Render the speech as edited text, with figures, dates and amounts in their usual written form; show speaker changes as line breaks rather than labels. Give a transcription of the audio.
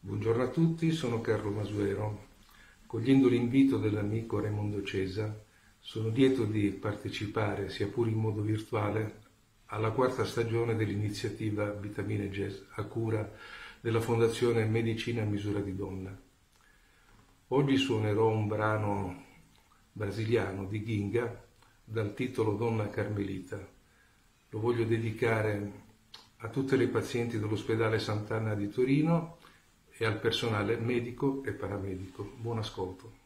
Buongiorno a tutti, sono Carlo Masuero. Cogliendo l'invito dell'amico Raimondo Cesa, sono lieto di partecipare, sia pure in modo virtuale, alla quarta stagione dell'iniziativa Vitamine Jazz a cura della Fondazione Medicina a misura di donna. Oggi suonerò un brano brasiliano di Ginga dal titolo Donna Carmelita. Lo voglio dedicare a tutte le pazienti dell'ospedale Sant'Anna di Torino e al personale medico e paramedico. Buon ascolto.